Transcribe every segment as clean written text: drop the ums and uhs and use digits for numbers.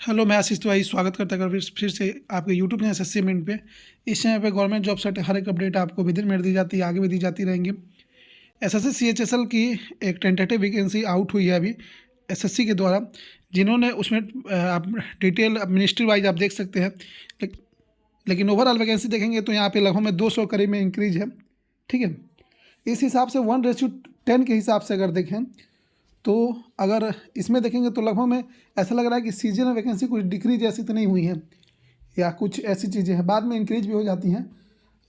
Hello, मैं आशीष तिवारी स्वागत करता हूँ फिर से आपके यूट्यूब चैनल एसएससी मिनट पे। इस चैनल पे गवर्नमेंट जॉब सेट हर एक अपडेट आपको विद इन मिनट दी जाती है, आगे भी दी जाती रहेंगी। एसएससी सीएचएसएल की एक टेंटेटिव वैकेंसी आउट हुई है अभी एसएससी के द्वारा, जिन्होंने उसमें आप डिटेल मिनिस्ट्री वाइज आप देख सकते हैं। लेकिन ओवरऑल वैकेंसी देखेंगे तो यहाँ पे लगभग में 200 करीब में इंक्रीज है। ठीक है, इस हिसाब से 1:10 के हिसाब से अगर देखें तो अगर इसमें देखेंगे तो लगभग में ऐसा लग रहा है कि सीजन वैकेंसी कुछ डिक्रीज ऐसी तो नहीं हुई है या कुछ ऐसी चीज़ें हैं, बाद में इंक्रीज भी हो जाती हैं।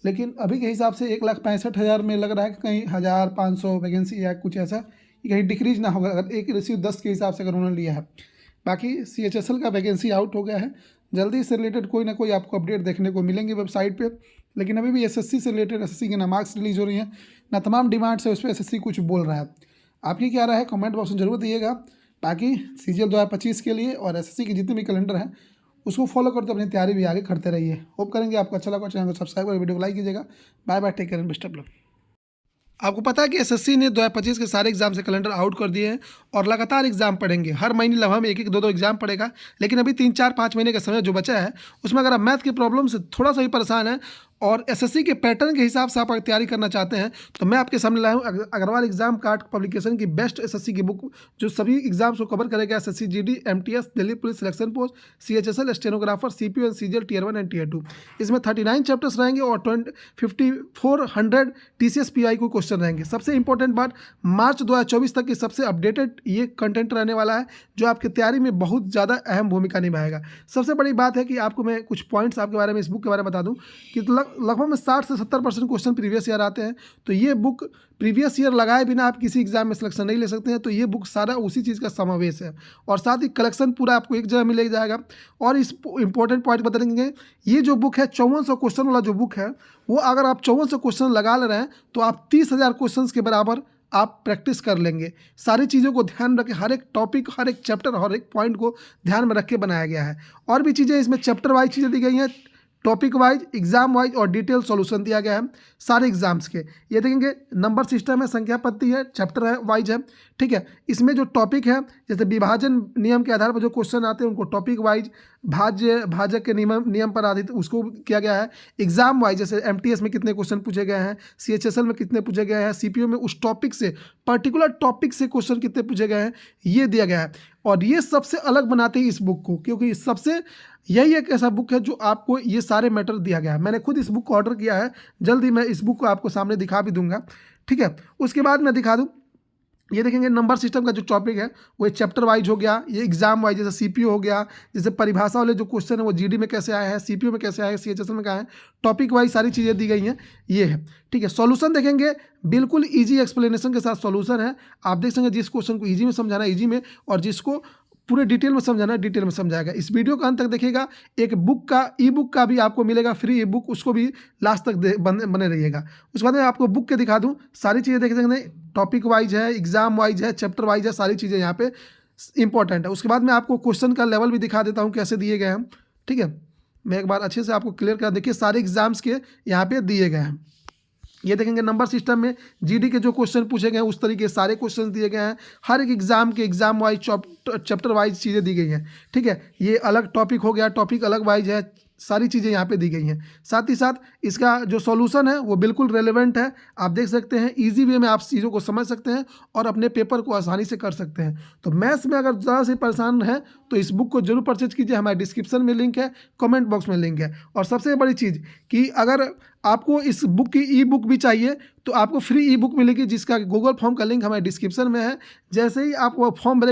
लेकिन अभी के हिसाब से 1,65,000 में लग रहा है कि कहीं 1,500 वैकेंसी या कुछ ऐसा कि कहीं डिक्रीज ना होगा अगर 1:10 के हिसाब से अगर उन्होंने लिया है। बाकी सीएचएसएल का वैकेंसी आउट हो गया है, जल्दी इससे रिलेटेड कोई ना कोई आपको अपडेट देखने को मिलेंगे वेबसाइट पे। लेकिन अभी भी एसएससी से रिलेटेड एसएससी के ना मार्क्स रिलीज हो रही हैं ना तमाम डिमांड्स है, उस पर एसएससी कुछ बोल रहा है। आपकी क्या राय है कमेंट बॉक्स में जरूर दिएगा। बाकी सीजीएल 2025 के लिए और एसएससी के जितने भी कैलेंडर हैं उसको फॉलो करते अपनी तैयारी भी आगे करते रहिए। होप करेंगे आपको अच्छा लगा, चैनल को सब्सक्राइब कर वीडियो को लाइक कीजिएगा। Bye bye, take care and best of luck. आपको पता है कि एसएससी ने 2025 के सारे एग्जाम से कैलेंडर आउट कर दिए हैं और लगातार एग्जाम पढ़ेंगे। हर महीने लगभग में 1-1, 2-2 एग्जाम पड़ेगा। लेकिन अभी 3-4-5 महीने का समय जो बचा है उसमें अगर आप मैथ की प्रॉब्लम से थोड़ा सा भी परेशान है और एसएससी के पैटर्न के हिसाब से आप अगर तैयारी करना चाहते हैं तो मैं आपके सामने लाया हूँ अग्रवाल एग्जाम कार्ड पब्लिकेशन की बेस्ट एसएससी की बुक, जो सभी एग्जाम्स को कवर करेगा। SSC GD, MTS, Delhi police selection post, CHSL, stenographer, CPO and CGL tier 1 and tier 2। इसमें 39 चैप्टर्स रहेंगे और 5400 टीसीएस पीआई को क्वेश्चन रहेंगे। सबसे इंपॉर्टेंट बात, मार्च 2024 तक की सबसे अपडेटेड ये कंटेंट रहने वाला है जो आपकी तैयारी में बहुत ज़्यादा अहम भूमिका निभाएगा। सबसे बड़ी बात है कि आपको मैं कुछ पॉइंट्स आपके बारे में इस बुक के बारे में बता दूं कि लगभग में 60 से 70% क्वेश्चन प्रीवियस ईयर आते हैं। तो ये बुक प्रीवियस ईयर लगाए बिना आप किसी एग्जाम में सिलेक्शन नहीं ले सकते हैं। तो ये बुक सारा उसी चीज़ का समावेश है और साथ ही कलेक्शन पूरा आपको एक जगह मिल जाएगा। और इस इंपॉर्टेंट पॉइंट बता देंगे, ये जो बुक है 5400 क्वेश्चन वाला जो बुक है वो अगर आप 5400 क्वेश्चन लगा ले रहे हैं तो आप 30,000 क्वेश्चन के बराबर आप प्रैक्टिस कर लेंगे। सारी चीज़ों को ध्यान रखें, हर एक टॉपिक, हर एक चैप्टर, हर एक पॉइंट को ध्यान में रख के बनाया गया है। और भी चीज़ें इसमें चैप्टर वाइज चीज़ें दी गई हैं, टॉपिक वाइज, एग्जाम वाइज और डिटेल सॉल्यूशन दिया गया है सारे एग्जाम्स के। ये देखेंगे नंबर सिस्टम है, संख्या पत्ती है, चैप्टर है वाइज है। ठीक है, इसमें जो टॉपिक है जैसे विभाजन नियम के आधार पर जो क्वेश्चन आते हैं उनको टॉपिक वाइज, भाजक के नियम पर आधारित उसको किया गया है। एग्जाम वाइज जैसे एमटीएस में कितने क्वेश्चन पूछे गए हैं, सीएचएसएल में कितने पूछे गए हैं, सीपीओ में उस टॉपिक से, पर्टिकुलर टॉपिक से क्वेश्चन कितने पूछे गए हैं, ये दिया गया है। और ये सबसे अलग बनाते हैं इस बुक को, क्योंकि सबसे यही एक ऐसा बुक है जो आपको ये सारे मैटर दिया गया है। मैंने खुद इस बुक को ऑर्डर किया है, जल्दी मैं इस बुक को आपको सामने दिखा भी दूंगा। ठीक है, उसके बाद मैं दिखा दूं, ये देखेंगे नंबर सिस्टम का जो टॉपिक है वो चैप्टर वाइज हो गया, ये एग्जाम वाइज जैसे सीपीओ हो गया, जैसे परिभाषा वाले जो क्वेश्चन है वो जीडी में कैसे आया है, सीपीओ में कैसे आया है, सीएचएसएल में क्या है, टॉपिक वाइज सारी चीज़ें दी गई हैं, ये है। ठीक है, सॉल्यूशन देखेंगे, बिल्कुल इजी एक्सप्लेनेशन के साथ सॉल्यूशन है। आप देख सकेंगे जिस क्वेश्चन को इजी में समझाना है इजी में, और जिसको पूरे डिटेल में समझाना है डिटेल में समझाएगा। इस वीडियो का अंत तक देखिएगा। एक बुक का ई बुक का भी आपको मिलेगा फ्री ई बुक, उसको भी लास्ट तक बने रहिएगा। उसके बाद मैं आपको बुक के दिखा दूं, सारी चीज़ें देख सकते हैं, टॉपिक वाइज है, एग्जाम वाइज है, चैप्टर वाइज है, सारी चीज़ें यहाँ पे इंपॉर्टेंट है। उसके बाद मैं आपको क्वेश्चन का लेवल भी दिखा देता हूँ कैसे दिए गए हैं। ठीक है, मैं एक बार अच्छे से आपको क्लियर कर, देखिए सारे एग्जाम्स के यहाँ पे दिए गए हैं। ये देखेंगे नंबर सिस्टम में जीडी के जो क्वेश्चन पूछे गए हैं उस तरीके सारे क्वेश्चन दिए गए हैं। हर एक एग्जाम के एग्जाम वाइज चैप्टर वाइज चीज़ें दी गई हैं। ठीक है, ये अलग टॉपिक हो गया, टॉपिक अलग वाइज है, सारी चीज़ें यहाँ पे दी गई हैं। साथ ही साथ इसका जो सॉल्यूशन है वो बिल्कुल रेलेवेंट है। आप देख सकते हैं इजी वे में आप चीज़ों को समझ सकते हैं और अपने पेपर को आसानी से कर सकते हैं। तो मैथ्स में अगर ज़्यादा से परेशान है तो इस बुक को जरूर परचेज कीजिए। हमारे डिस्क्रिप्शन में लिंक है, कमेंट बॉक्स में लिंक है। और सबसे बड़ी चीज़ कि अगर आपको इस बुक की ई बुक भी चाहिए तो आपको फ्री ई बुक मिलेगी, जिसका गूगल फॉर्म का लिंक हमारे डिस्क्रिप्शन में है। जैसे ही आप वो फॉर्म भरेंगे